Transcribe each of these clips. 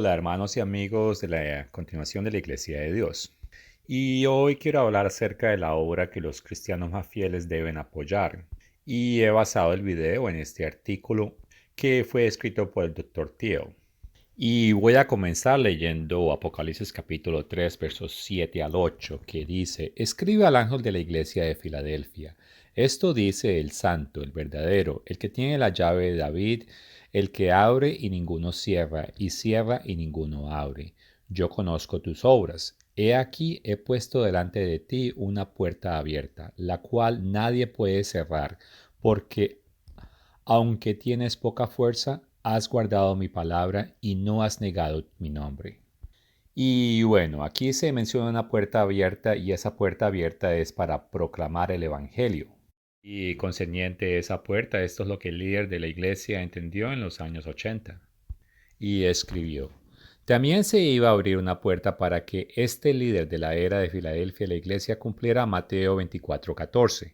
Hola hermanos y amigos de la continuación de la Iglesia de Dios. Y hoy quiero hablar acerca de la obra que los cristianos más fieles deben apoyar. Y he basado el video en este artículo que fue escrito por el Dr. Thiel. Y voy a comenzar leyendo Apocalipsis capítulo 3 versos 7 al 8 que dice: Escribe al ángel de la iglesia de Filadelfia. Esto dice el santo, el verdadero, el que tiene la llave de David, el que abre y ninguno cierra, y cierra y ninguno abre. Yo conozco tus obras. He aquí he puesto delante de ti una puerta abierta, la cual nadie puede cerrar, porque aunque tienes poca fuerza, has guardado mi palabra y no has negado mi nombre. Y bueno, aquí se menciona una puerta abierta y esa puerta abierta es para proclamar el Evangelio. Y concerniente a esa puerta, esto es lo que el líder de la iglesia entendió en los años 80. Y escribió: También se iba a abrir una puerta para que este líder de la era de Filadelfia, la iglesia, cumpliera Mateo 24:14.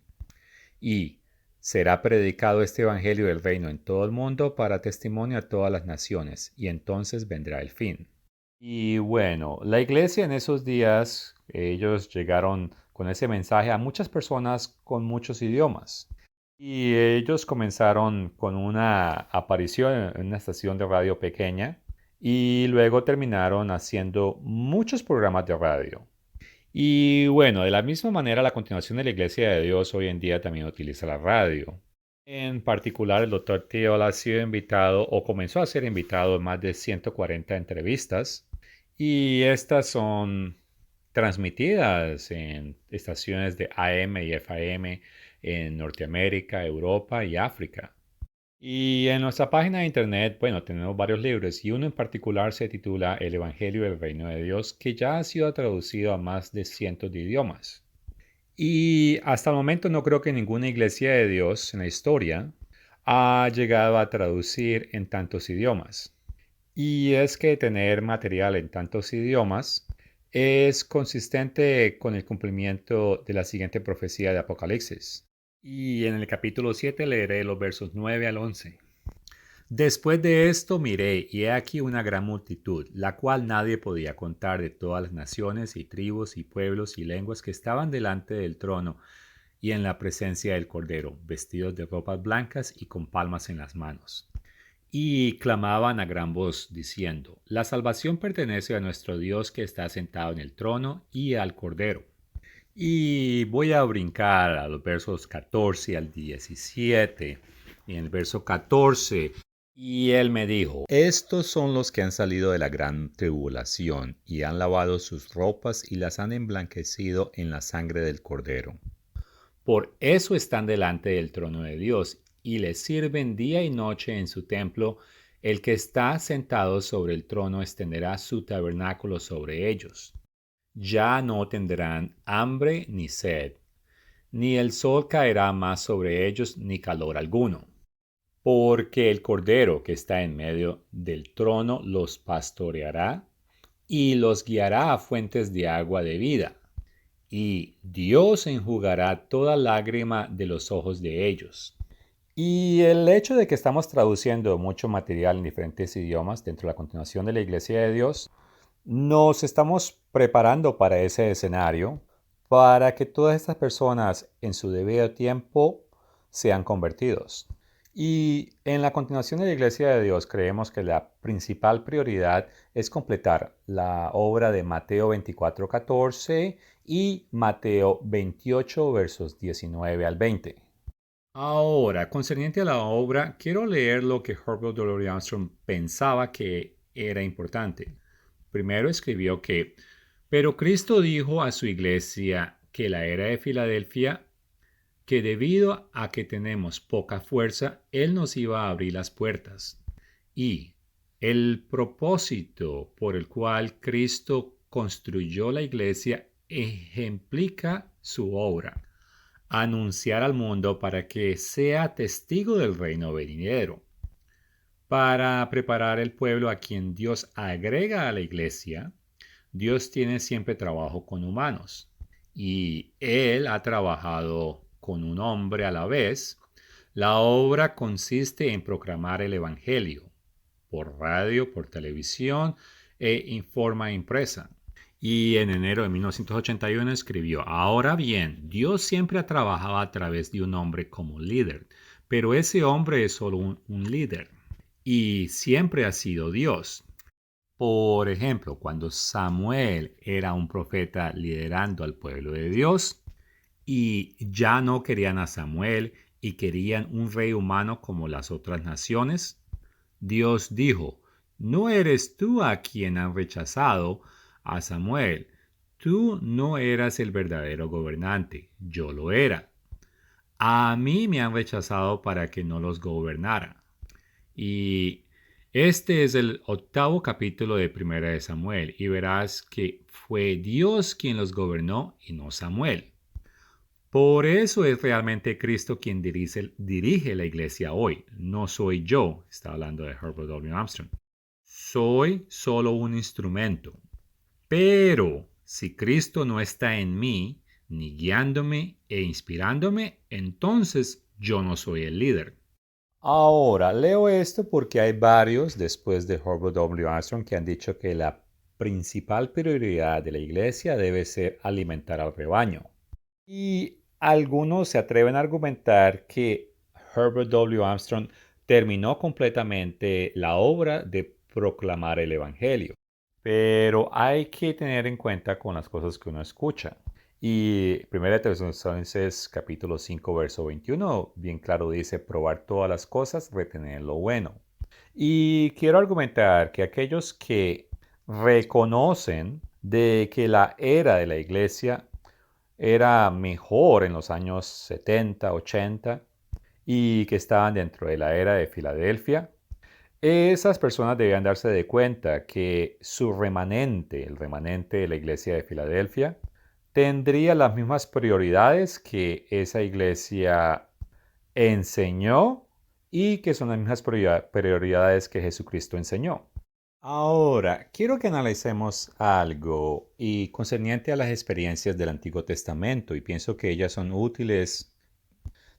Y será predicado este evangelio del reino en todo el mundo para testimonio a todas las naciones, y entonces vendrá el fin. Y bueno, la iglesia en esos días, ellos llegaron con ese mensaje a muchas personas con muchos idiomas. Y ellos comenzaron con una aparición en una estación de radio pequeña y luego terminaron haciendo muchos programas de radio. Y bueno, de la misma manera, la continuación de la Iglesia de Dios hoy en día también utiliza la radio. En particular, el Dr. Thiel ha sido invitado o comenzó a ser invitado en más de 140 entrevistas y estas son transmitidas en estaciones de AM y FM en Norteamérica, Europa y África. Y en nuestra página de internet, bueno, tenemos varios libros y uno en particular se titula El Evangelio del Reino de Dios, que ya ha sido traducido a más de cientos de idiomas. Y hasta el momento no creo que ninguna iglesia de Dios en la historia ha llegado a traducir en tantos idiomas. Y es que tener material en tantos idiomas es consistente con el cumplimiento de la siguiente profecía de Apocalipsis. Y en el capítulo 7 leeré los versos 9 al 11. Después de esto miré, y he aquí una gran multitud, la cual nadie podía contar, de todas las naciones y tribus y pueblos y lenguas que estaban delante del trono y en la presencia del Cordero, vestidos de ropas blancas y con palmas en las manos. Y clamaban a gran voz, diciendo: La salvación pertenece a nuestro Dios que está sentado en el trono y al Cordero. Y voy a brincar a los versos 14 al 17. Y en el verso 14, y él me dijo: Estos son los que han salido de la gran tribulación y han lavado sus ropas y las han emblanquecido en la sangre del Cordero. Por eso están delante del trono de Dios y le sirven día y noche en su templo. El que está sentado sobre el trono extenderá su tabernáculo sobre ellos. Ya no tendrán hambre ni sed, ni el sol caerá más sobre ellos, ni calor alguno, porque el Cordero que está en medio del trono los pastoreará y los guiará a fuentes de agua de vida, y Dios enjugará toda lágrima de los ojos de ellos. Y el hecho de que estamos traduciendo mucho material en diferentes idiomas dentro de la continuación de la Iglesia de Dios, nos estamos preparando para ese escenario, para que todas estas personas en su debido tiempo sean convertidos. Y en la continuación de la Iglesia de Dios creemos que la principal prioridad es completar la obra de Mateo 24:14 y Mateo 28 versos 19 al 20. Ahora, concerniente a la obra, quiero leer lo que Herbert W. Armstrong pensaba que era importante. Primero escribió que: Pero Cristo dijo a su iglesia que la era de Filadelfia, que debido a que tenemos poca fuerza, Él nos iba a abrir las puertas. Y el propósito por el cual Cristo construyó la iglesia ejemplifica su obra: anunciar al mundo para que sea testigo del reino venidero. Para preparar el pueblo a quien Dios agrega a la iglesia, Dios tiene siempre trabajo con humanos. Y Él ha trabajado con un hombre a la vez. La obra consiste en proclamar el Evangelio por radio, por televisión, en forma impresa. Y en enero de 1981 escribió: ahora bien, Dios siempre ha trabajado a través de un hombre como líder, pero ese hombre es solo un líder y siempre ha sido Dios. Por ejemplo, cuando Samuel era un profeta liderando al pueblo de Dios y ya no querían a Samuel y querían un rey humano como las otras naciones, Dios dijo: no eres tú a quien han rechazado a Samuel. Tú no eras el verdadero gobernante, yo lo era. A mí me han rechazado para que no los gobernara. Y este es el octavo capítulo de Primera de Samuel, y verás que fue Dios quien los gobernó y no Samuel. Por eso es realmente Cristo quien dirige la iglesia hoy. No soy yo, está hablando de Herbert W. Armstrong. Soy solo un instrumento. Pero si Cristo no está en mí, ni guiándome e inspirándome, entonces yo no soy el líder. Ahora, leo esto porque hay varios después de Herbert W. Armstrong que han dicho que la principal prioridad de la iglesia debe ser alimentar al rebaño. Y algunos se atreven a argumentar que Herbert W. Armstrong terminó completamente la obra de proclamar el Evangelio. Pero hay que tener en cuenta con las cosas que uno escucha. Y 1 Tesalonicenses capítulo 5 verso 21 bien claro dice: probar todas las cosas, retener lo bueno. Y quiero argumentar que aquellos que reconocen de que la era de la iglesia era mejor en los años 70, 80 y que estaban dentro de la era de Filadelfia, esas personas debían darse de cuenta que su remanente, el remanente de la iglesia de Filadelfia, tendría las mismas prioridades que esa iglesia enseñó y que son las mismas prioridades que Jesucristo enseñó. Ahora, quiero que analicemos algo y concerniente a las experiencias del Antiguo Testamento, y pienso que ellas son útiles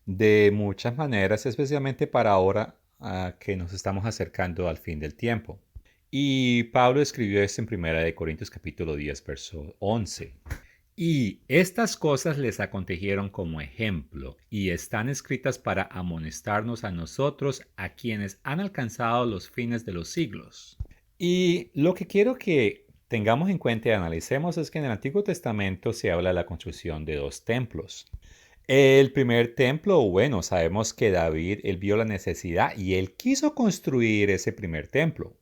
de muchas maneras, especialmente para ahora que nos estamos acercando al fin del tiempo. Y Pablo escribió esto en 1 Corintios capítulo 10, verso 11. Y estas cosas les acontecieron como ejemplo y están escritas para amonestarnos a nosotros, a quienes han alcanzado los fines de los siglos. Y lo que quiero que tengamos en cuenta y analicemos es que en el Antiguo Testamento se habla de la construcción de dos templos. El primer templo, bueno, sabemos que David, él vio la necesidad y él quiso construir ese primer templo.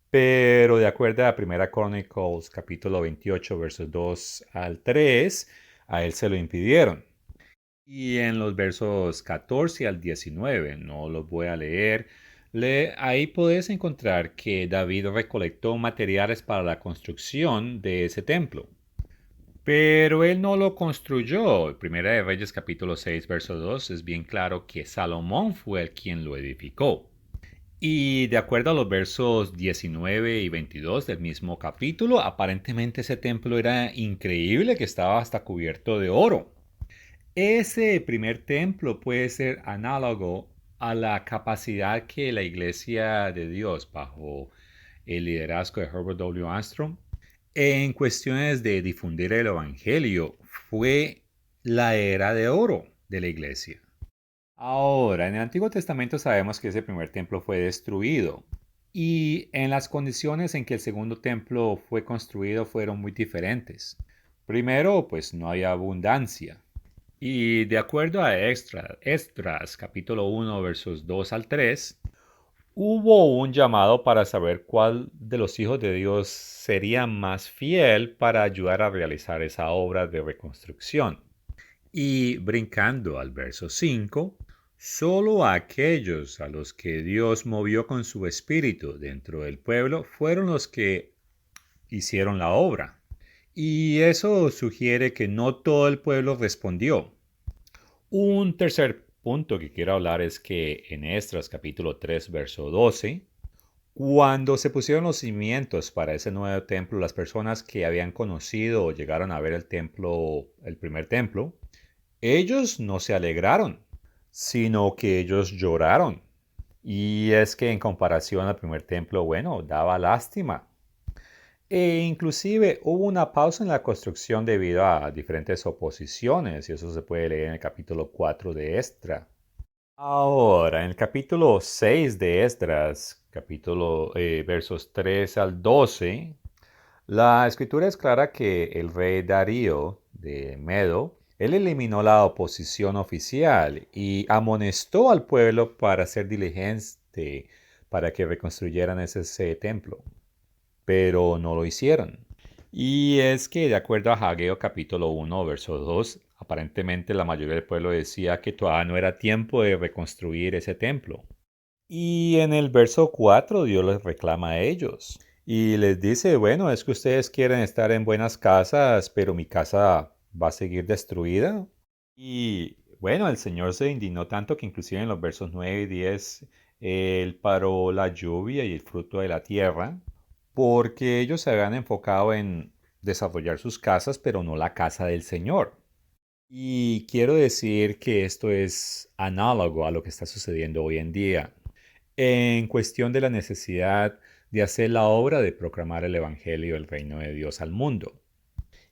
Pero de acuerdo a 1 Chronicles capítulo 28 versos 2 al 3, a él se lo impidieron. Y en los versos 14 al 19, no los voy a leer, ahí puedes encontrar que David recolectó materiales para la construcción de ese templo. Pero él no lo construyó. Primera de Reyes capítulo 6 verso 2 es bien claro que Salomón fue el quien lo edificó. Y de acuerdo a los versos 19 y 22 del mismo capítulo, aparentemente ese templo era increíble, que estaba hasta cubierto de oro. Ese primer templo puede ser análogo a la capacidad que la Iglesia de Dios, bajo el liderazgo de Herbert W. Armstrong, en cuestiones de difundir el Evangelio, fue la era de oro de la Iglesia. Ahora, en el Antiguo Testamento sabemos que ese primer templo fue destruido y en las condiciones en que el segundo templo fue construido fueron muy diferentes. Primero, pues no había abundancia. Y de acuerdo a Esdras capítulo 1 versos 2 al 3, hubo un llamado para saber cuál de los hijos de Dios sería más fiel para ayudar a realizar esa obra de reconstrucción. Y brincando al verso 5, solo aquellos a los que Dios movió con su espíritu dentro del pueblo fueron los que hicieron la obra. Y eso sugiere que no todo el pueblo respondió. Un tercer punto que quiero hablar es que en Esdras capítulo 3 verso 12, cuando se pusieron los cimientos para ese nuevo templo, las personas que habían conocido o llegaron a ver el templo, el primer templo, ellos no se alegraron, sino que ellos lloraron. Y es que en comparación al primer templo, bueno, daba lástima. E inclusive hubo una pausa en la construcción debido a diferentes oposiciones, y eso se puede leer en el capítulo 4 de Esdras. Ahora, en el capítulo 6 de Esdras, versos 3 al 12, la escritura es clara que el rey Darío de Medo, él eliminó la oposición oficial y amonestó al pueblo para ser diligente para que reconstruyeran ese templo, pero no lo hicieron. Y es que de acuerdo a Hageo capítulo 1, verso 2, aparentemente la mayoría del pueblo decía que todavía no era tiempo de reconstruir ese templo. Y en el verso 4 Dios les reclama a ellos y les dice, bueno, es que ustedes quieren estar en buenas casas, pero mi casa va a seguir destruida. Y bueno, el Señor se indignó tanto que inclusive en los versos 9 y 10 Él paró la lluvia y el fruto de la tierra porque ellos se habían enfocado en desarrollar sus casas, pero no la casa del Señor. Y quiero decir que esto es análogo a lo que está sucediendo hoy en día en cuestión de la necesidad de hacer la obra de proclamar el Evangelio del Reino de Dios al mundo.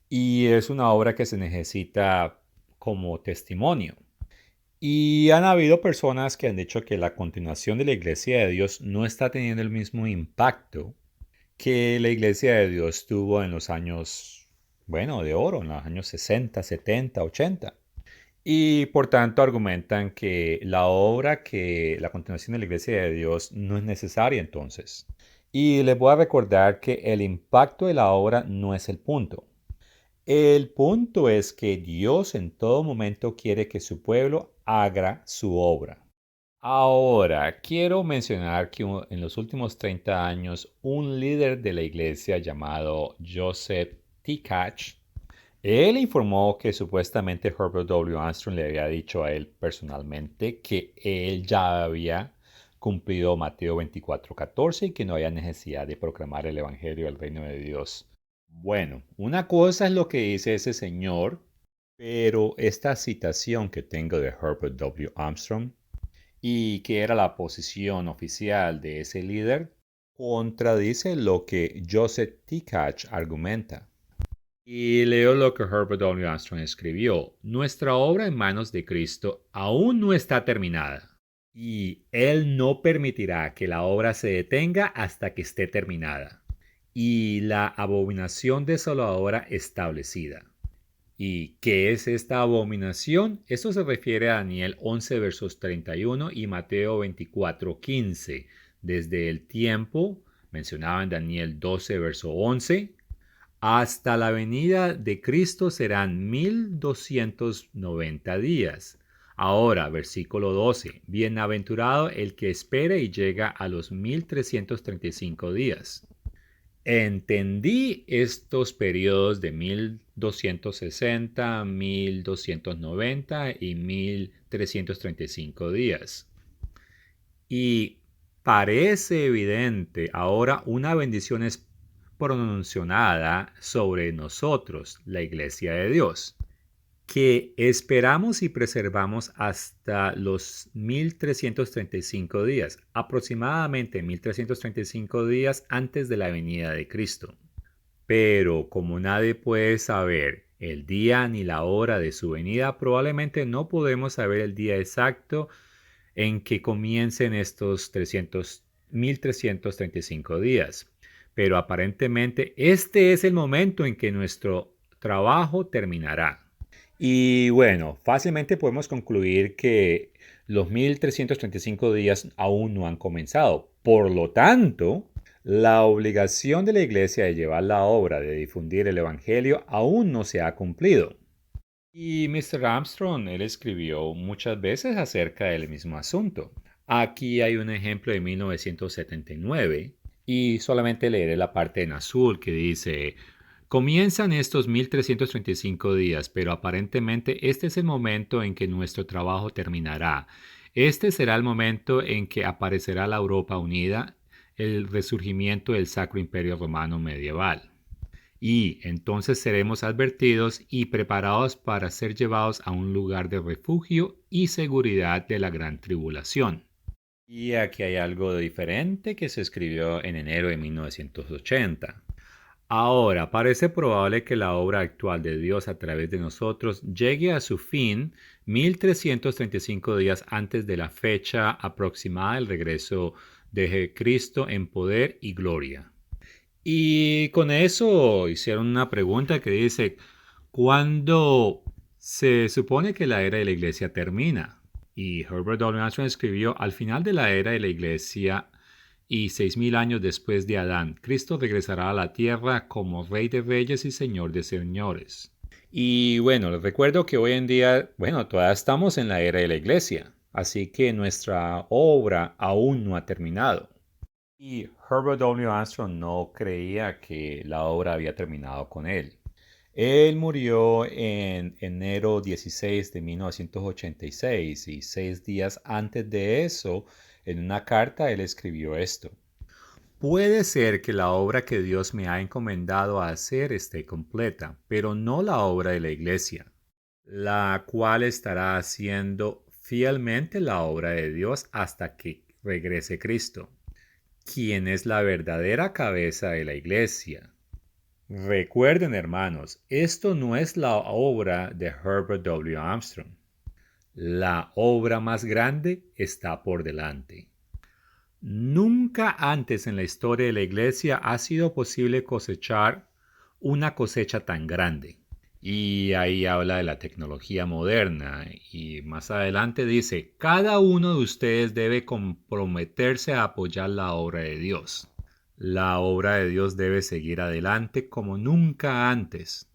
Y es una obra que se necesita como testimonio. Y han habido personas que han dicho que la continuación de la Iglesia de Dios no está teniendo el mismo impacto que la Iglesia de Dios tuvo en los años, bueno, de oro, en los años 60, 70, 80. Y por tanto argumentan que la continuación de la Iglesia de Dios no es necesaria entonces. Y les voy a recordar que el impacto de la obra no es el punto. El punto es que Dios en todo momento quiere que su pueblo haga su obra. Ahora, quiero mencionar que en los últimos 30 años, un líder de la iglesia llamado Joseph T. Catch, él informó que supuestamente Herbert W. Armstrong le había dicho a él personalmente que él ya había cumplido Mateo 24:14 y que no había necesidad de proclamar el Evangelio del Reino de Dios. Bueno, una cosa es lo que dice ese señor, pero esta citación que tengo de Herbert W. Armstrong y que era la posición oficial de ese líder, contradice lo que Joseph T. Catch argumenta. Y leo lo que Herbert W. Armstrong escribió. Nuestra obra en manos de Cristo aún no está terminada. Y Él no permitirá que la obra se detenga hasta que esté terminada. Y la abominación desoladora establecida. ¿Y qué es esta abominación? Esto se refiere a Daniel 11 versos 31 y Mateo 24:15. Desde el tiempo, mencionaba en Daniel 12 verso 11, hasta la venida de Cristo serán 1290 días. Ahora, versículo 12. Bienaventurado el que espere y llega a los 1335 días. Entendí estos periodos de 1260, 1290 y 1335 días. Y parece evidente ahora una bendición es pronunciada sobre nosotros, la Iglesia de Dios, que esperamos y preservamos hasta los 1335 días, aproximadamente 1335 días antes de la venida de Cristo. Pero como nadie puede saber el día ni la hora de su venida, probablemente no podemos saber el día exacto en que comiencen estos 1335 días. Pero aparentemente este es el momento en que nuestro trabajo terminará. Y bueno, fácilmente podemos concluir que los 1335 días aún no han comenzado. Por lo tanto, la obligación de la iglesia de llevar la obra de difundir el Evangelio aún no se ha cumplido. Y Mr. Armstrong, él escribió muchas veces acerca del mismo asunto. Aquí hay un ejemplo de 1979 y solamente leeré la parte en azul que dice, comienzan estos 1335 días, pero aparentemente este es el momento en que nuestro trabajo terminará. Este será el momento en que aparecerá la Europa unida, el resurgimiento del Sacro Imperio Romano medieval. Y entonces seremos advertidos y preparados para ser llevados a un lugar de refugio y seguridad de la gran tribulación. Y aquí hay algo diferente que se escribió en enero de 1980. Ahora, parece probable que la obra actual de Dios a través de nosotros llegue a su fin 1335 días antes de la fecha aproximada del regreso de Cristo en poder y gloria. Y con eso hicieron una pregunta que dice, ¿cuándo se supone que la era de la iglesia termina? Y Herbert W. Armstrong escribió, al final de la era de la iglesia y 6000 años después de Adán, Cristo regresará a la tierra como Rey de Reyes y Señor de Señores. Y bueno, les recuerdo que hoy en día, bueno, todavía estamos en la era de la iglesia, así que nuestra obra aún no ha terminado. Y Herbert W. Armstrong no creía que la obra había terminado con él. Él murió en enero 16 de 1986 y 6 días antes de eso, en una carta, él escribió esto. Puede ser que la obra que Dios me ha encomendado a hacer esté completa, pero no la obra de la iglesia, la cual estará haciendo fielmente la obra de Dios hasta que regrese Cristo, quien es la verdadera cabeza de la iglesia. Recuerden, hermanos, esto no es la obra de Herbert W. Armstrong. La obra más grande está por delante. Nunca antes en la historia de la iglesia ha sido posible cosechar una cosecha tan grande. Y ahí habla de la tecnología moderna y más adelante dice, cada uno de ustedes debe comprometerse a apoyar la obra de Dios. La obra de Dios debe seguir adelante como nunca antes.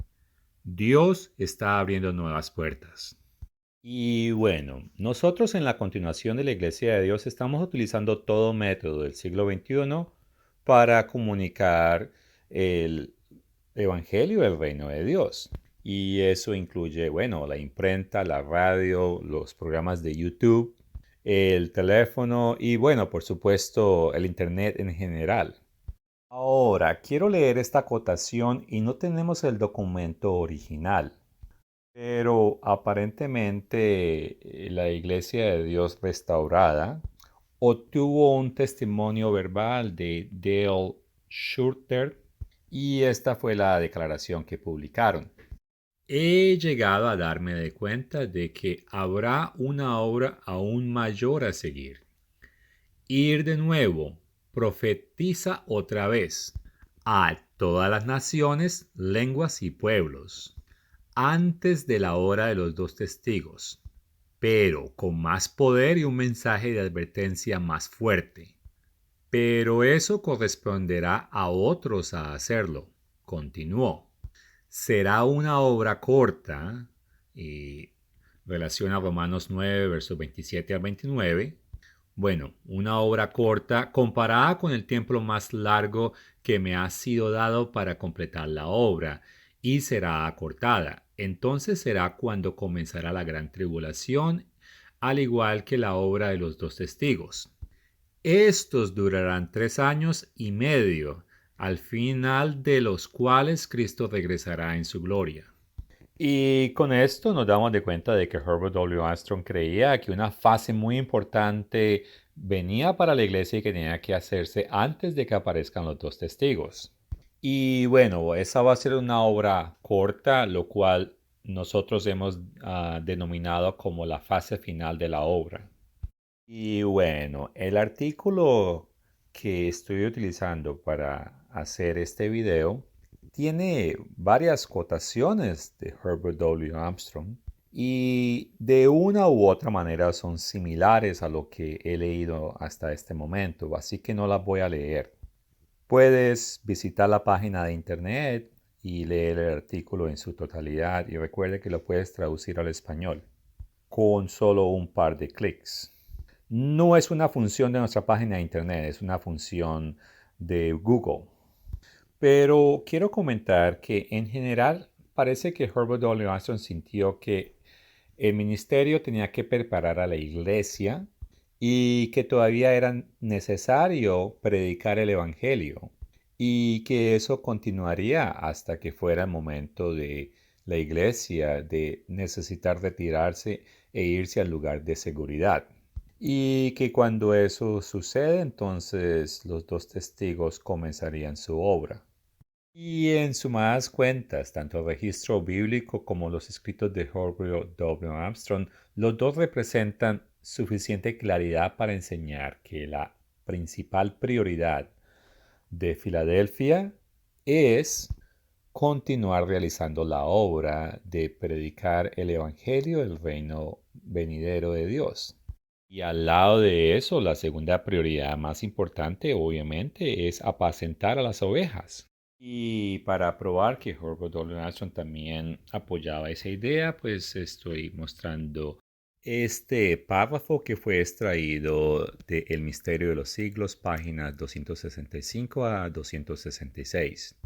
Dios está abriendo nuevas puertas. Y bueno, nosotros en la continuación de la Iglesia de Dios estamos utilizando todo método del siglo XXI para comunicar el Evangelio del Reino de Dios. Y eso incluye, bueno, la imprenta, la radio, los programas de YouTube, el teléfono y, bueno, por supuesto, el Internet en general. Ahora, quiero leer esta acotación y no tenemos el documento original. Pero aparentemente la Iglesia de Dios Restaurada obtuvo un testimonio verbal de Dale Schurter y esta fue la declaración que publicaron. He llegado a darme de cuenta de que habrá una obra aún mayor a seguir. Ir de nuevo, profetiza otra vez a todas las naciones, lenguas y pueblos antes de la hora de los dos testigos, pero con más poder y un mensaje de advertencia más fuerte. Pero eso corresponderá a otros a hacerlo. Continuó. Será una obra corta, y relaciona Romanos 9, versos 27 al 29. Bueno, una obra corta comparada con el tiempo más largo que me ha sido dado para completar la obra, y será acortada. Entonces será cuando comenzará la gran tribulación, al igual que la obra de los dos testigos. Estos durarán 3 años y medio, al final de los cuales Cristo regresará en su gloria. Y con esto nos damos de cuenta de que Herbert W. Armstrong creía que una fase muy importante venía para la iglesia y que tenía que hacerse antes de que aparezcan los dos testigos. Y bueno, esa va a ser una obra corta, lo cual nosotros hemos denominado como la fase final de la obra. Y bueno, el artículo que estoy utilizando para hacer este video tiene varias cotaciones de Herbert W. Armstrong y de una u otra manera son similares a lo que he leído hasta este momento, así que no las voy a leer. Puedes visitar la página de internet y leer el artículo en su totalidad y recuerde que lo puedes traducir al español con solo un par de clics. No es una función de nuestra página de internet, es una función de Google. Pero quiero comentar que en general parece que Herbert W. Armstrong sintió que el ministerio tenía que preparar a la iglesia y que todavía era necesario predicar el Evangelio y que eso continuaría hasta que fuera el momento de la iglesia de necesitar retirarse e irse al lugar de seguridad. Y que cuando eso sucede, entonces los dos testigos comenzarían su obra. Y en sumadas cuentas, tanto el registro bíblico como los escritos de Herbert W. Armstrong, los dos representan suficiente claridad para enseñar que la principal prioridad de Filadelfia es continuar realizando la obra de predicar el Evangelio del reino venidero de Dios. Y al lado de eso, la segunda prioridad más importante, obviamente, es apacentar a las ovejas. Y para probar que Herbert W. Armstrong también apoyaba esa idea, pues estoy mostrando este párrafo que fue extraído de El Misterio de los Siglos, páginas 265 a 266.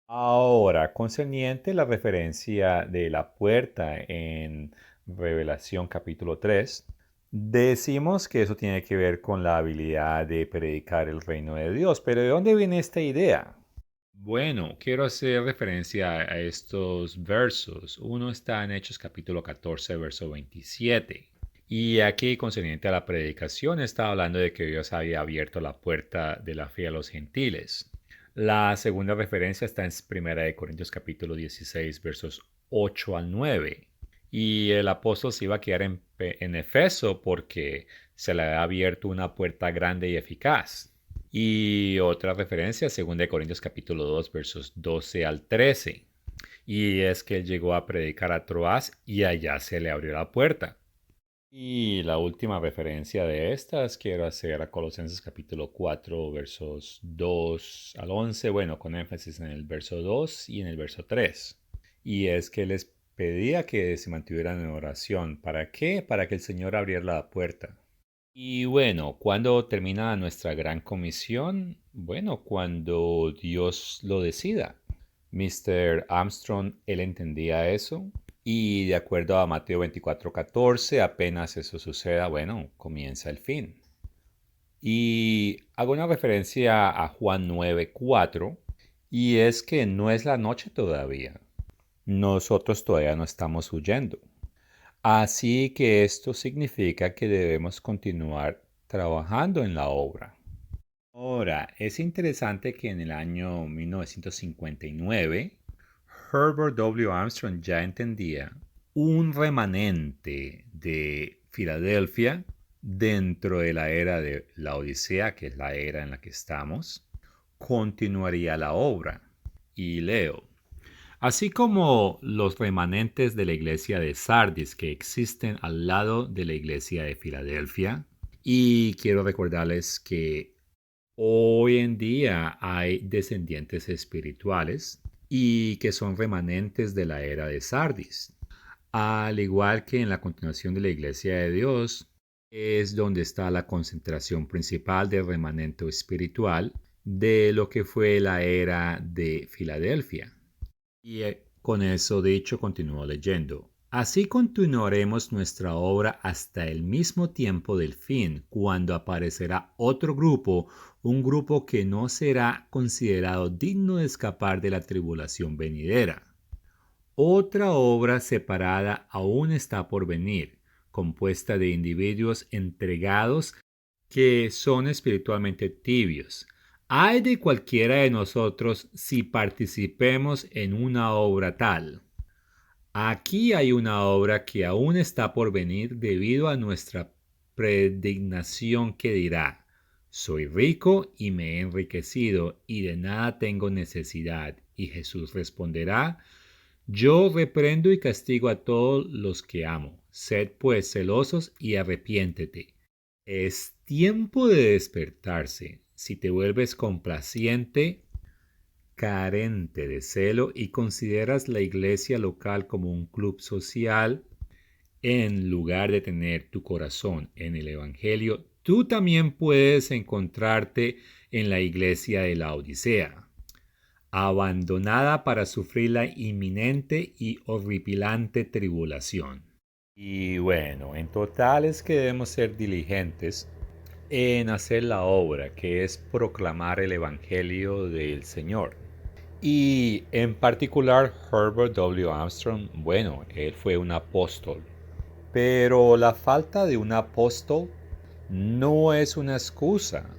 Ahora, concerniente la referencia de la puerta en Revelación capítulo 3, decimos que eso tiene que ver con la habilidad de predicar el reino de Dios. Pero ¿de dónde viene esta idea? Bueno, quiero hacer referencia a estos versos. Uno está en Hechos capítulo 14, verso 27. Y aquí, concerniente a la predicación, está hablando de que Dios había abierto la puerta de la fe a los gentiles. La segunda referencia está en 1 Corintios capítulo 16, versos 8 al 9. Y el apóstol se iba a quedar en Efeso porque se le había abierto una puerta grande y eficaz. Y otra referencia, 2 Corintios capítulo 2, versos 12 al 13. Y es que él llegó a predicar a Troas y allá se le abrió la puerta. Y la última referencia de estas quiero hacer a Colosenses capítulo 4, versos 2 al 11, bueno, con énfasis en el verso 2 y en el verso 3. Y es que les pedía que se mantuvieran en oración. ¿Para qué? Para que el Señor abriera la puerta. Y bueno, ¿cuándo termina nuestra gran comisión? Bueno, cuando Dios lo decida. Mr. Armstrong, él entendía eso. Y de acuerdo a Mateo 24:14, apenas eso suceda, bueno, comienza el fin. Y hago una referencia a Juan 9:4, y es que no es la noche todavía. Nosotros todavía no estamos huyendo. Así que esto significa que debemos continuar trabajando en la obra. Ahora, es interesante que en el año 1959, Herbert W. Armstrong ya entendía un remanente de Filadelfia dentro de la era de la Odisea, que es la era en la que estamos, continuaría la obra. Y leo, así como los remanentes de la iglesia de Sardis que existen al lado de la iglesia de Filadelfia. Y quiero recordarles que hoy en día hay descendientes espirituales y que son remanentes de la era de Sardis. Al igual que en la continuación de la iglesia de Dios, es donde está la concentración principal del remanente espiritual de lo que fue la era de Filadelfia. Y con eso dicho, continúo leyendo. Así continuaremos nuestra obra hasta el mismo tiempo del fin, cuando aparecerá otro grupo, un grupo que no será considerado digno de escapar de la tribulación venidera. Otra obra separada aún está por venir, compuesta de individuos entregados que son espiritualmente tibios. Ay de cualquiera de nosotros si participemos en una obra tal. Aquí hay una obra que aún está por venir debido a nuestra predestinación que dirá, soy rico y me he enriquecido y de nada tengo necesidad. Y Jesús responderá, yo reprendo y castigo a todos los que amo. Sed pues celosos y arrepiéntete. Es tiempo de despertarse. Si te vuelves complaciente, carente de celo y consideras la iglesia local como un club social, en lugar de tener tu corazón en el Evangelio, tú también puedes encontrarte en la iglesia de la Odisea, abandonada para sufrir la inminente y horripilante tribulación. Y bueno, en total es que debemos ser diligentes en hacer la obra, que es proclamar el Evangelio del Señor. Y en particular Herbert W. Armstrong, bueno, él fue un apóstol. Pero la falta de un apóstol no es una excusa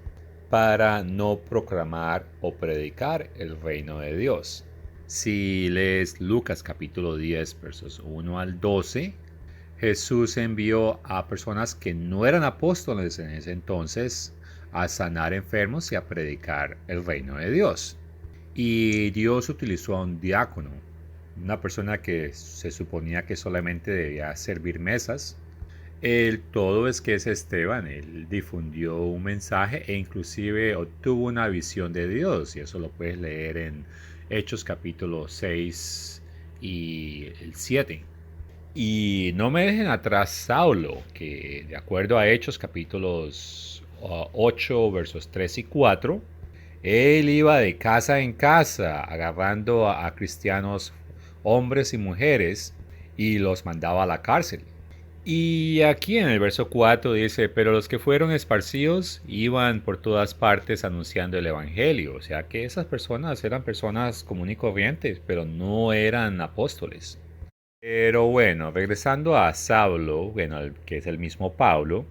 para no proclamar o predicar el reino de Dios. Si lees Lucas capítulo 10 versos 1 al 12, Jesús envió a personas que no eran apóstoles en ese entonces a sanar enfermos y a predicar el reino de Dios. Y Dios utilizó a un diácono, una persona que se suponía que solamente debía servir mesas. El todo es que es Esteban, él difundió un mensaje e inclusive obtuvo una visión de Dios, y eso lo puedes leer en Hechos capítulo 6 y el 7. Y no me dejen atrás Saulo, que de acuerdo a Hechos capítulos 8 versos 3 y 4, él iba de casa en casa agarrando a cristianos, hombres y mujeres, y los mandaba a la cárcel. Y aquí en el verso 4 dice, pero los que fueron esparcidos iban por todas partes anunciando el Evangelio. O sea que esas personas eran personas comunes y corrientes, pero no eran apóstoles. Pero bueno, regresando a Saulo, bueno, que es el mismo Pablo,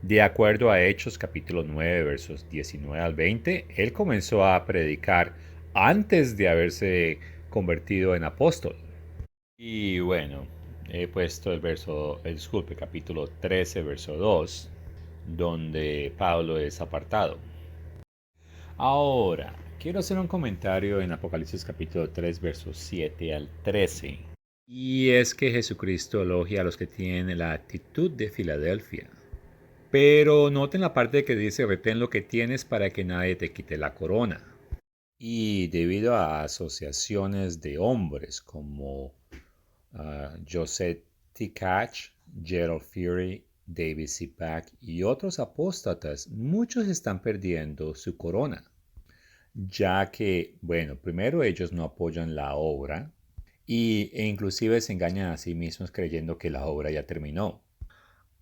de acuerdo a Hechos capítulo 9 versos 19 al 20, él comenzó a predicar antes de haberse convertido en apóstol. Y bueno, he puesto disculpe, capítulo 13 verso 2, donde Pablo es apartado. Ahora, quiero hacer un comentario en Apocalipsis capítulo 3 versos 7 al 13. Y es que Jesucristo elogia a los que tienen la actitud de Filadelfia. Pero noten la parte que dice, retén lo que tienes para que nadie te quite la corona. Y debido a asociaciones de hombres como Joseph T. Catch, Gerald Fury, David C. Pack y otros apóstatas, muchos están perdiendo su corona, ya que, bueno, primero ellos no apoyan la obra e inclusive se engañan a sí mismos creyendo que la obra ya terminó.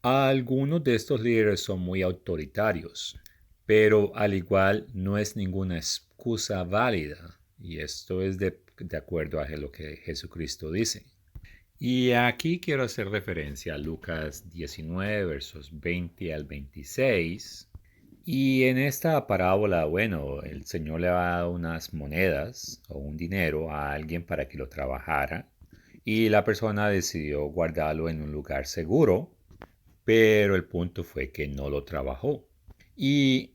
Algunos de estos líderes son muy autoritarios, pero al igual no es ninguna excusa válida, y esto es de acuerdo a lo que Jesucristo dice. Y aquí quiero hacer referencia a Lucas 19, versos 20 al 26. Y en esta parábola, bueno, el Señor le ha dado unas monedas o un dinero a alguien para que lo trabajara. Y la persona decidió guardarlo en un lugar seguro, pero el punto fue que no lo trabajó. Y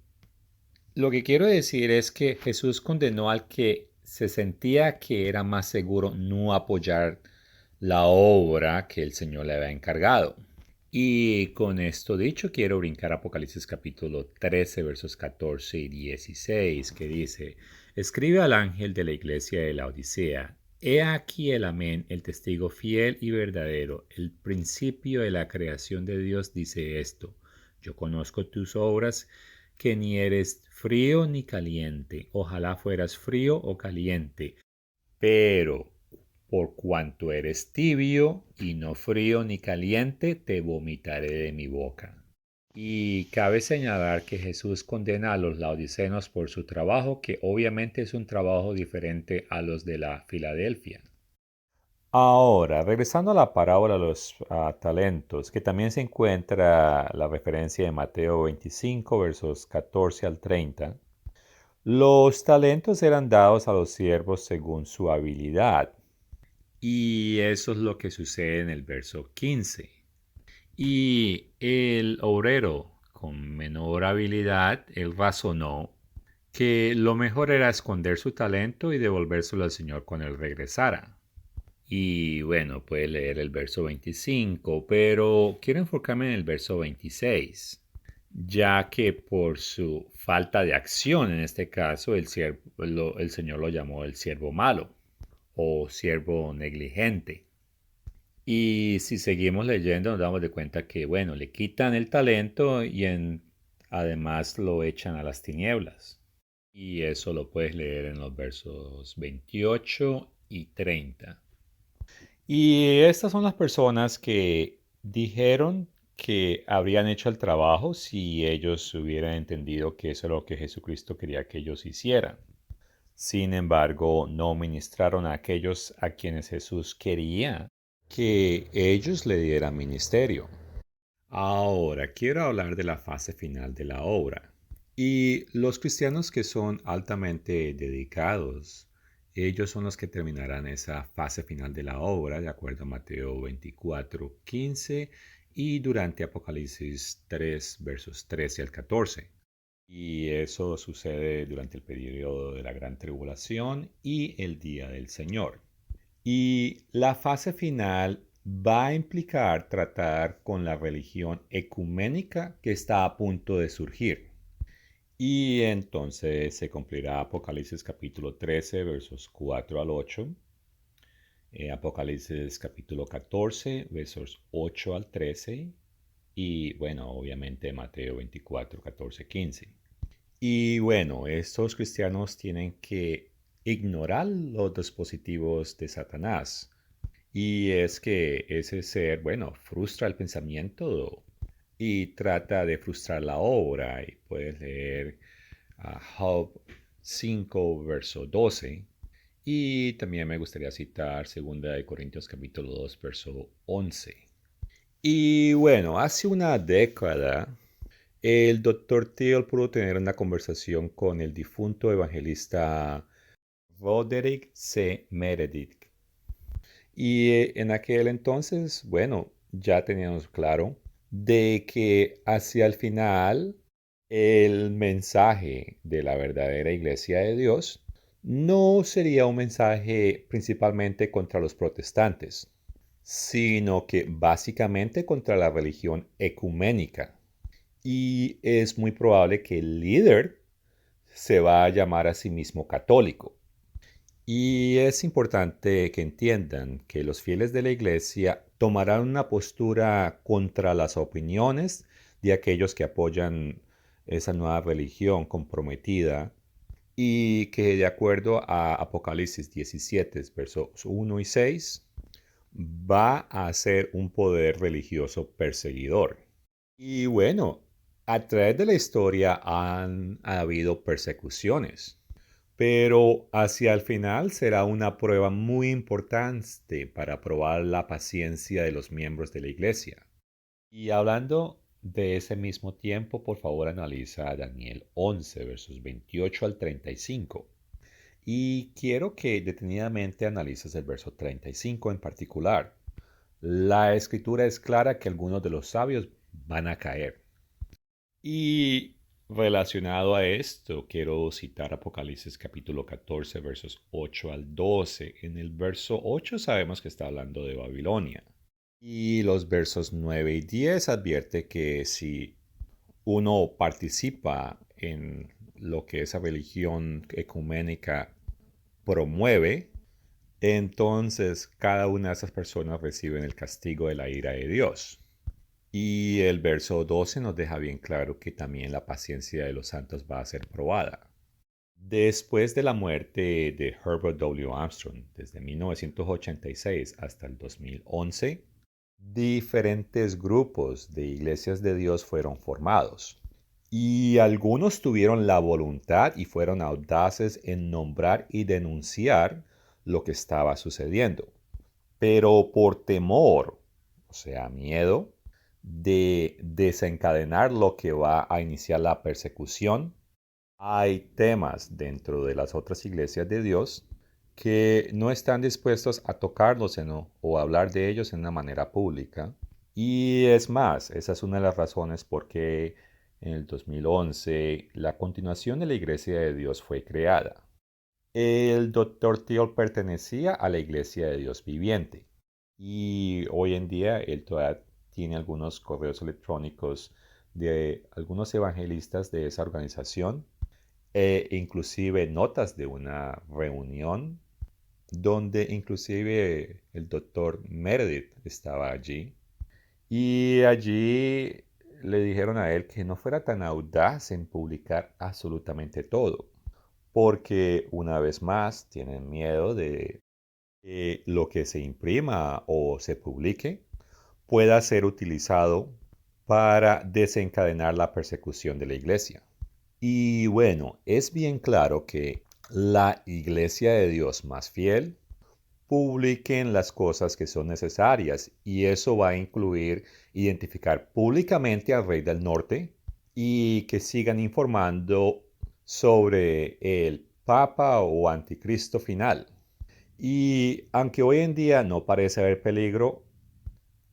lo que quiero decir es que Jesús condenó al que se sentía que era más seguro no apoyar la obra que el Señor le había encargado. Y con esto dicho, quiero brincar a Apocalipsis capítulo 13, versos 14 y 16, que dice, escribe al ángel de la iglesia de la Odisea, he aquí el amén, el testigo fiel y verdadero, el principio de la creación de Dios dice esto, yo conozco tus obras, que ni eres frío ni caliente, ojalá fueras frío o caliente, pero por cuanto eres tibio y no frío ni caliente, te vomitaré de mi boca. Y cabe señalar que Jesús condena a los laodicenos por su trabajo, que obviamente es un trabajo diferente a los de la Filadelfia. Ahora, regresando a la parábola de los talentos, que también se encuentra la referencia en Mateo 25, versos 14 al 30, los talentos eran dados a los siervos según su habilidad. Y eso es lo que sucede en el verso 15. Y el obrero con menor habilidad, él razonó que lo mejor era esconder su talento y devolvérselo al Señor cuando él regresara. Y bueno, puede leer el verso 25, pero quiero enfocarme en el verso 26, ya que por su falta de acción en este caso, el Señor lo llamó el siervo malo o siervo negligente. Y si seguimos leyendo nos damos de cuenta que, bueno, le quitan el talento y además lo echan a las tinieblas. Y eso lo puedes leer en los versos 28 y 30. Y estas son las personas que dijeron que habrían hecho el trabajo si ellos hubieran entendido que eso es lo que Jesucristo quería que ellos hicieran. Sin embargo, no ministraron a aquellos a quienes Jesús quería que ellos le dieran ministerio. Ahora quiero hablar de la fase final de la obra. Y los cristianos que son altamente dedicados, ellos son los que terminarán esa fase final de la obra, de acuerdo a Mateo 24:15 y durante Apocalipsis 3, versos 13 al 14. Y eso sucede durante el periodo de la gran tribulación y el día del Señor. Y la fase final va a implicar tratar con la religión ecuménica que está a punto de surgir. Y entonces se cumplirá Apocalipsis capítulo 13, versos 4 al 8, Apocalipsis capítulo 14, versos 8 al 13, y bueno, obviamente Mateo 24, 14, 15. Y bueno, estos cristianos tienen que ignorar los dispositivos de Satanás. Y es que ese ser, bueno, frustra el pensamiento y trata de frustrar la obra. Y puedes leer Job 5, verso 12. Y también me gustaría citar 2 Corintios capítulo 2, verso 11. Y bueno, hace una década el doctor Thiel pudo tener una conversación con el difunto evangelista Roderick C. Meredith. Y en aquel entonces, bueno, ya teníamos claro de que hacia el final el mensaje de la verdadera iglesia de Dios no sería un mensaje principalmente contra los protestantes, sino que básicamente contra la religión ecuménica. Y es muy probable que el líder se va a llamar a sí mismo católico. Y es importante que entiendan que los fieles de la iglesia tomarán una postura contra las opiniones de aquellos que apoyan esa nueva religión comprometida y que de acuerdo a Apocalipsis 17, versos 1 y 6, va a ser un poder religioso perseguidor. Y bueno, a través de la historia han habido persecuciones. Pero hacia el final será una prueba muy importante para probar la paciencia de los miembros de la iglesia. Y hablando de ese mismo tiempo, por favor analiza Daniel 11, versos 28 al 35. Y quiero que detenidamente analices el verso 35 en particular. La escritura es clara que algunos de los sabios van a caer. Y relacionado a esto, quiero citar Apocalipsis capítulo 14, versos 8 al 12. En el verso 8 sabemos que está hablando de Babilonia. Y los versos 9 y 10 advierte que si uno participa en lo que esa religión ecuménica promueve, entonces cada una de esas personas reciben el castigo de la ira de Dios. Y el verso 12 nos deja bien claro que también la paciencia de los santos va a ser probada. Después de la muerte de Herbert W. Armstrong, desde 1986 hasta el 2011, diferentes grupos de iglesias de Dios fueron formados. Y algunos tuvieron la voluntad y fueron audaces en nombrar y denunciar lo que estaba sucediendo. Pero por temor, o sea, miedo, de desencadenar lo que va a iniciar la persecución, hay temas dentro de las otras iglesias de Dios que no están dispuestos a tocarlos o hablar de ellos en una manera pública. Y es más, esa es una de las razones por qué en el 2011 la continuación de la Iglesia de Dios fue creada. El doctor Thiel pertenecía a la Iglesia de Dios Viviente y hoy en día él todavía tiene algunos correos electrónicos de algunos evangelistas de esa organización e inclusive notas de una reunión donde inclusive el doctor Meredith estaba allí y allí le dijeron a él que no fuera tan audaz en publicar absolutamente todo, porque una vez más tienen miedo de que lo que se imprima o se publique pueda ser utilizado para desencadenar la persecución de la iglesia. Y bueno, es bien claro que la iglesia de Dios más fiel publiquen las cosas que son necesarias y eso va a incluir identificar públicamente al rey del norte y que sigan informando sobre el Papa o Anticristo final. Y aunque hoy en día no parece haber peligro,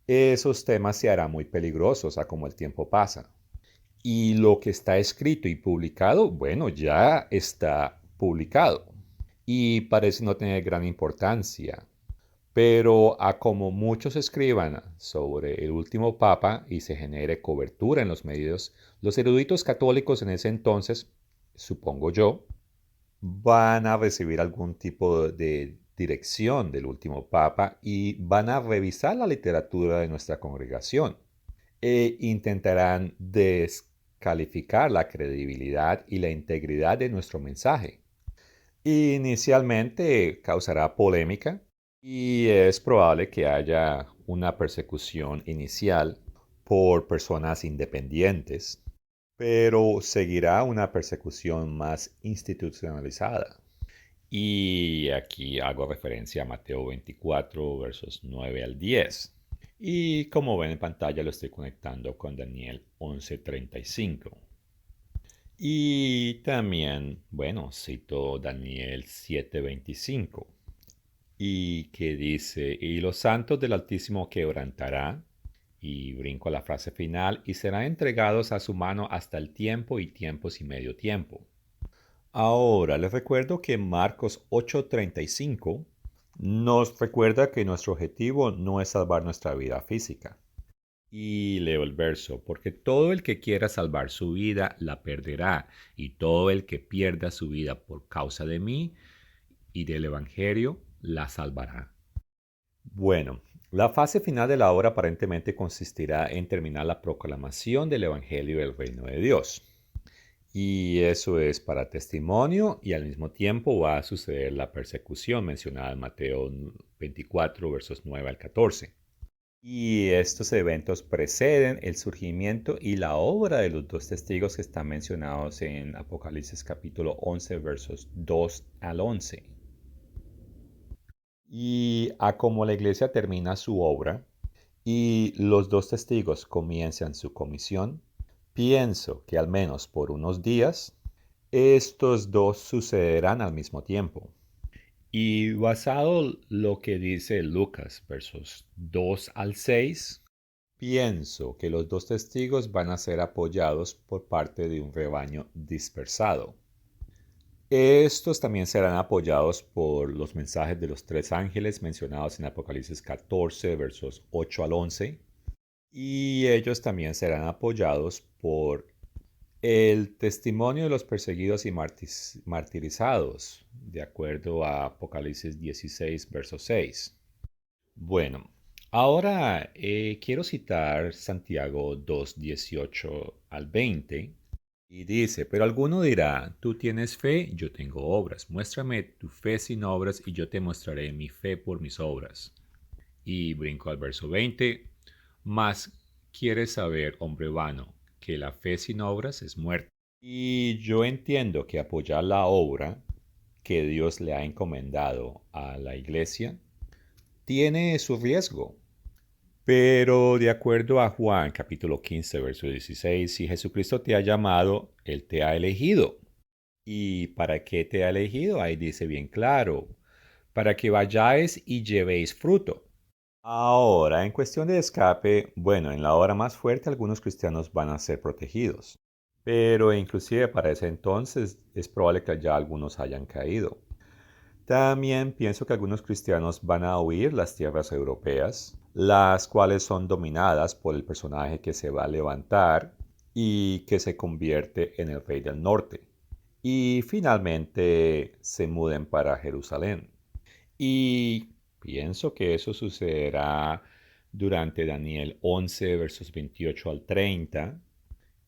esos temas se harán muy peligrosos a como el tiempo pasa. Y lo que está escrito y publicado, bueno, ya está publicado y parece no tener gran importancia. Pero a como muchos escriban sobre el último papa y se genere cobertura en los medios, los eruditos católicos en ese entonces, supongo yo, van a recibir algún tipo de dirección del último papa y van a revisar la literatura de nuestra congregación e intentarán descalificar la credibilidad y la integridad de nuestro mensaje. Inicialmente causará polémica y es probable que haya una persecución inicial por personas independientes, pero seguirá una persecución más institucionalizada. Y aquí hago referencia a Mateo 24, versos 9 al 10. Y como ven en pantalla lo estoy conectando con Daniel 11:35. Y también, bueno, cito Daniel 7:25 y que dice, y los santos del Altísimo quebrantará, y brinco a la frase final, y serán entregados a su mano hasta el tiempo y tiempos y medio tiempo. Ahora, les recuerdo que Marcos 8:35 nos recuerda que nuestro objetivo no es salvar nuestra vida física. Y leo el verso, porque todo el que quiera salvar su vida la perderá, y todo el que pierda su vida por causa de mí y del Evangelio la salvará. Bueno, la fase final de la obra aparentemente consistirá en terminar la proclamación del Evangelio del Reino de Dios. Y eso es para testimonio y al mismo tiempo va a suceder la persecución mencionada en Mateo 24, versos 9 al 14. Y estos eventos preceden el surgimiento y la obra de los dos testigos que están mencionados en Apocalipsis capítulo 11, versos 2 al 11. Y a como la iglesia termina su obra y los dos testigos comienzan su comisión, pienso que al menos por unos días, estos dos sucederán al mismo tiempo. Y basado lo que dice Lucas, versos 2 al 6, pienso que los dos testigos van a ser apoyados por parte de un rebaño dispersado. Estos también serán apoyados por los mensajes de los tres ángeles mencionados en Apocalipsis 14, versos 8 al 11. Y ellos también serán apoyados por el testimonio de los perseguidos y martirizados, de acuerdo a Apocalipsis 16, verso 6. Bueno, ahora quiero citar Santiago 2, 18 al 20. Y dice, pero alguno dirá, tú tienes fe, yo tengo obras. Muéstrame tu fe sin obras y yo te mostraré mi fe por mis obras. Y brinco al verso 20. Mas quieres saber, hombre vano, que la fe sin obras es muerta. Y yo entiendo que apoyar la obra que Dios le ha encomendado a la iglesia tiene su riesgo. Pero de acuerdo a Juan capítulo 15, verso 16, si Jesucristo te ha llamado, Él te ha elegido. ¿Y para qué te ha elegido? Ahí dice bien claro, para que vayáis y llevéis fruto. Ahora, en cuestión de escape, bueno, en la hora más fuerte algunos cristianos van a ser protegidos, pero inclusive para ese entonces es probable que ya algunos hayan caído. También pienso que algunos cristianos van a huir las tierras europeas, las cuales son dominadas por el personaje que se va a levantar y que se convierte en el rey del norte. Y finalmente se muden para Jerusalén. Y pienso que eso sucederá durante Daniel 11, versos 28 al 30,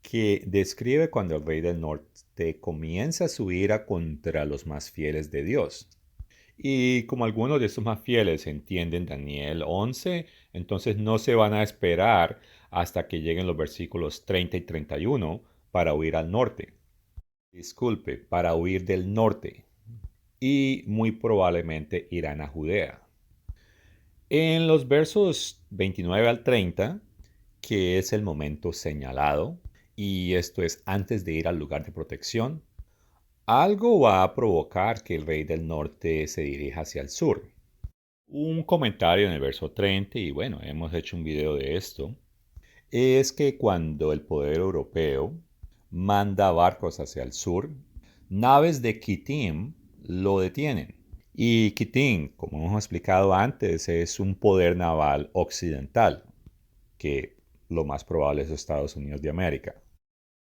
que describe cuando el rey del norte comienza su ira contra los más fieles de Dios. Y como algunos de estos más fieles entienden Daniel 11, entonces no se van a esperar hasta que lleguen los versículos 30 y 31 para huir al norte. Disculpe, para huir del norte. Y muy probablemente irán a Judea. En los versos 29 al 30, que es el momento señalado, y esto es antes de ir al lugar de protección, algo va a provocar que el rey del norte se dirija hacia el sur. Un comentario en el verso 30, y bueno, hemos hecho un video de esto, es que cuando el poder europeo manda barcos hacia el sur, naves de Kitim lo detienen. Y Kitim, como hemos explicado antes, es un poder naval occidental, que lo más probable es Estados Unidos de América.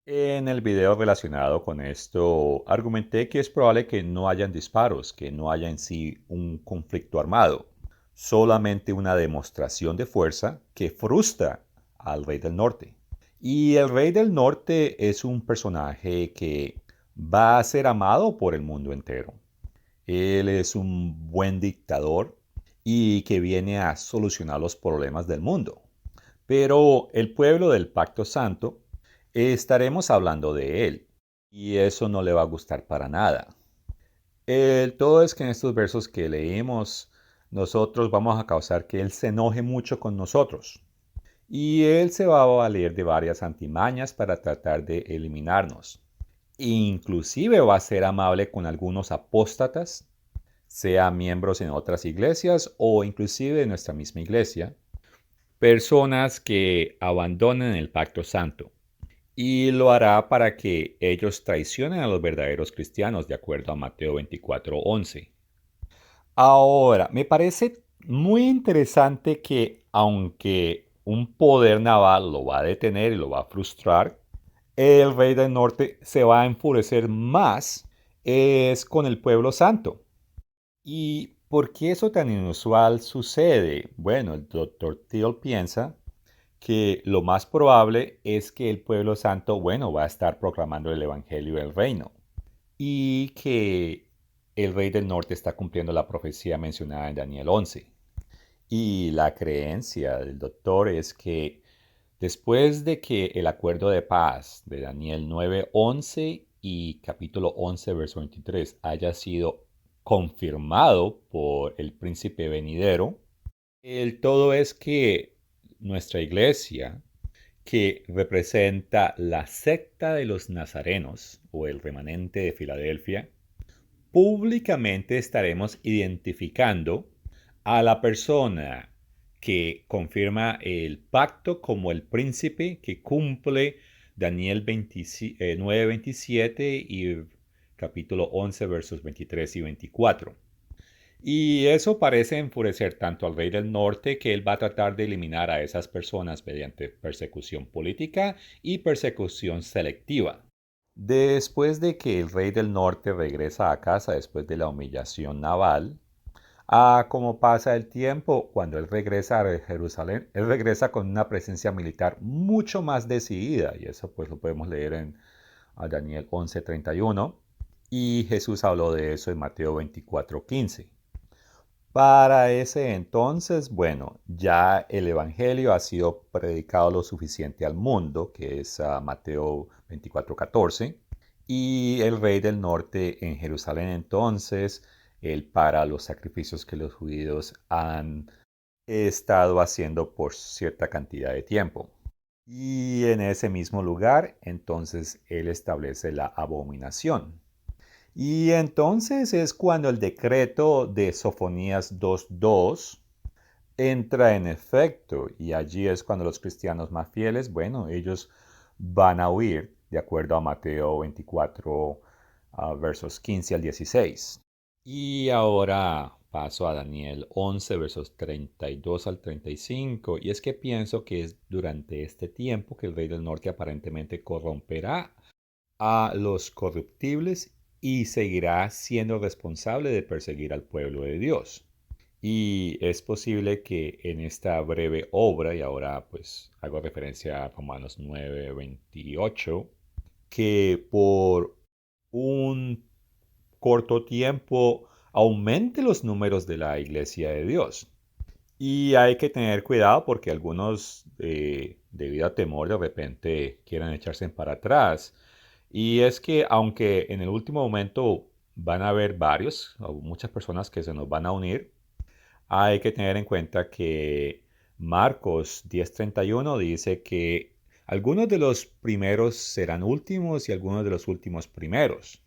En el video relacionado con esto, argumenté que es probable que no hayan disparos, que no haya en sí un conflicto armado, solamente una demostración de fuerza que frustra al Rey del Norte. Y el Rey del Norte es un personaje que va a ser amado por el mundo entero. Él es un buen dictador y que viene a solucionar los problemas del mundo. Pero el pueblo del Pacto Santo, estaremos hablando de él, y eso no le va a gustar para nada. El todo es que en estos versos que leímos, nosotros vamos a causar que él se enoje mucho con nosotros. Y él se va a valer de varias antimañas para tratar de eliminarnos. Inclusive va a ser amable con algunos apóstatas, sea miembros en otras iglesias o inclusive en nuestra misma iglesia, personas que abandonen el pacto santo. Y lo hará para que ellos traicionen a los verdaderos cristianos, de acuerdo a Mateo 24:11. Ahora, me parece muy interesante que aunque un poder naval lo va a detener y lo va a frustrar, el rey del norte se va a enfurecer más es con el pueblo santo. ¿Y por qué eso tan inusual sucede? Bueno, el doctor Thiel piensa que lo más probable es que el pueblo santo, bueno, va a estar proclamando el evangelio del reino y que el rey del norte está cumpliendo la profecía mencionada en Daniel 11. Y la creencia del doctor es que después de que el acuerdo de paz de Daniel 9:11 y capítulo 11, verso 23 haya sido confirmado por el príncipe venidero, el todo es que nuestra iglesia, que representa la secta de los nazarenos o el remanente de Filadelfia, públicamente estaremos identificando a la persona que confirma el pacto como el príncipe que cumple Daniel 9:27 y capítulo 11 versos 23 y 24. Y eso parece enfurecer tanto al rey del norte que él va a tratar de eliminar a esas personas mediante persecución política y persecución selectiva. Después de que el rey del norte regresa a casa después de la humillación naval, como pasa el tiempo, cuando él regresa a Jerusalén, él regresa con una presencia militar mucho más decidida, y eso pues lo podemos leer en Daniel 11:31, y Jesús habló de eso en Mateo 24:15. Para ese entonces, bueno, ya el Evangelio ha sido predicado lo suficiente al mundo, que es Mateo 24:14, y el rey del norte en Jerusalén entonces, él para los sacrificios que los judíos han estado haciendo por cierta cantidad de tiempo. Y en ese mismo lugar, entonces, él establece la abominación. Y entonces es cuando el decreto de Sofonías 2:2 entra en efecto y allí es cuando los cristianos más fieles, bueno, ellos van a huir de acuerdo a Mateo 24, versos 15 al 16. Y ahora paso a Daniel 11, versos 32 al 35. Y es que pienso que es durante este tiempo que el rey del norte aparentemente corromperá a los corruptibles y seguirá siendo responsable de perseguir al pueblo de Dios. Y es posible que en esta breve obra, y ahora pues hago referencia a Romanos 9:28, que por un corto tiempo aumente los números de la iglesia de Dios. Y hay que tener cuidado porque algunos, debido a temor, de repente quieran echarse para atrás. Y es que aunque en el último momento van a haber varios o muchas personas que se nos van a unir, hay que tener en cuenta que Marcos 10:31 dice que Algunos de los primeros serán últimos y algunos de los últimos primeros.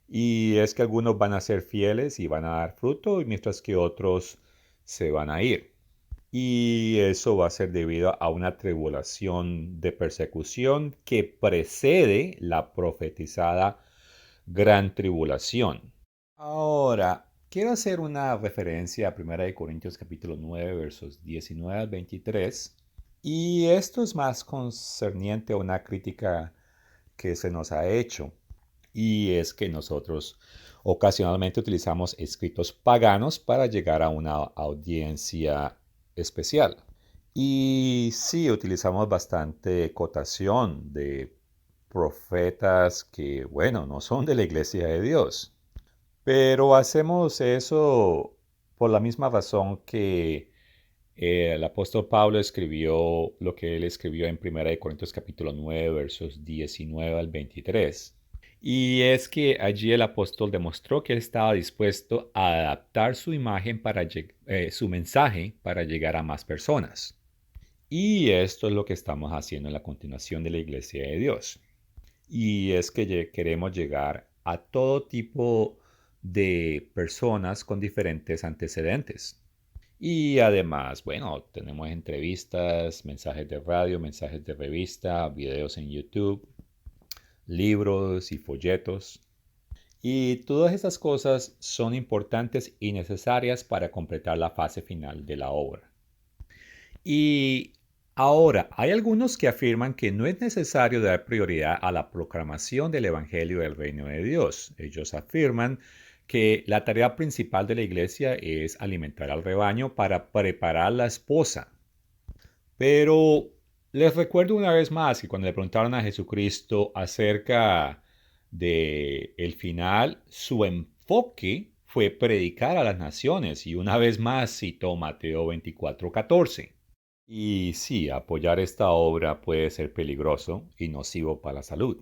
Y es que algunos van a ser fieles y van a dar fruto, y mientras que otros se van a ir. Y eso va a ser debido a una tribulación de persecución que precede la profetizada gran tribulación. Ahora, quiero hacer una referencia a 1 Corintios capítulo 9 versos 19 al 23. Y esto es más concerniente a una crítica que se nos ha hecho. Y es que nosotros ocasionalmente utilizamos escritos paganos para llegar a una audiencia especial. Y sí, utilizamos bastante cotación de profetas que, bueno, no son de la iglesia de Dios. Pero hacemos eso por la misma razón que el apóstol Pablo escribió lo que él escribió en 1 capítulo 9 versos 19 al 23. Y es que allí el apóstol demostró que él estaba dispuesto a adaptar su imagen su mensaje para llegar a más personas. Y esto es lo que estamos haciendo en la continuación de la Iglesia de Dios. Y es que queremos llegar a todo tipo de personas con diferentes antecedentes. Y además, bueno, tenemos entrevistas, mensajes de radio, mensajes de revista, videos en YouTube, libros y folletos. Y todas estas cosas son importantes y necesarias para completar la fase final de la obra. Y ahora, hay algunos que afirman que no es necesario dar prioridad a la proclamación del Evangelio del Reino de Dios. Ellos afirman que la tarea principal de la iglesia es alimentar al rebaño para preparar la esposa. Pero les recuerdo una vez más que cuando le preguntaron a Jesucristo acerca de el final, su enfoque fue predicar a las naciones y una vez más citó Mateo 24:14. Y sí, apoyar esta obra puede ser peligroso y nocivo para la salud.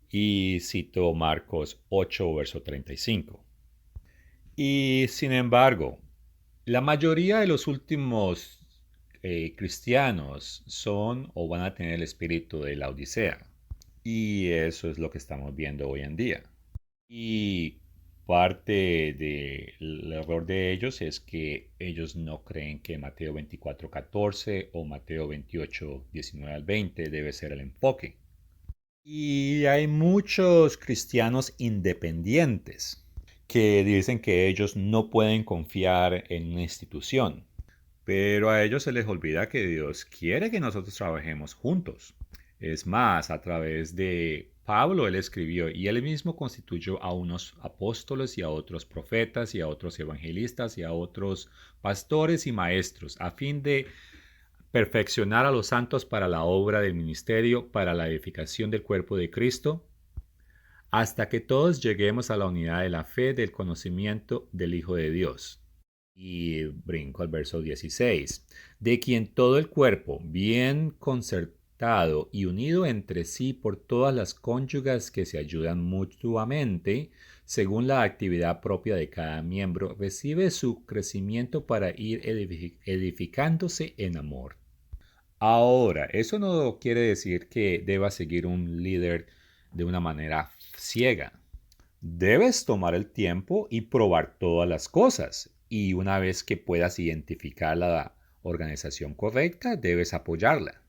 Y citó Marcos 8, verso 35. Y sin embargo, la mayoría de los últimos cristianos son o van a tener el espíritu de la Odisea. Y eso es lo que estamos viendo hoy en día. Y parte del error de ellos es que ellos no creen que Mateo 24:14 o Mateo 28:19 al 20 debe ser el enfoque. Y hay muchos cristianos independientes que dicen que ellos no pueden confiar en una institución, pero a ellos se les olvida que Dios quiere que nosotros trabajemos juntos. Es más, a través de Pablo él escribió y él mismo constituyó a unos apóstoles y a otros profetas y a otros evangelistas y a otros pastores y maestros a fin de perfeccionar a los santos para la obra del ministerio, para la edificación del cuerpo de Cristo, hasta que todos lleguemos a la unidad de la fe del conocimiento del Hijo de Dios. Y brinco al verso 16, de quien todo el cuerpo, bien concertado y unido entre sí por todas las cónyugas que se ayudan mutuamente, según la actividad propia de cada miembro, recibe su crecimiento para ir edificándose en amor. Ahora, eso no quiere decir que debas seguir un líder de una manera ciega. Debes tomar el tiempo y probar todas las cosas. Y una vez que puedas identificar la organización correcta, debes apoyarla.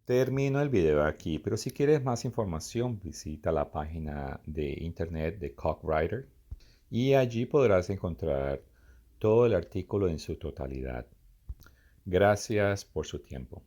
Termino el video aquí, pero si quieres más información, visita la página de internet de Cockwriter y allí podrás encontrar todo el artículo en su totalidad. Gracias por su tiempo.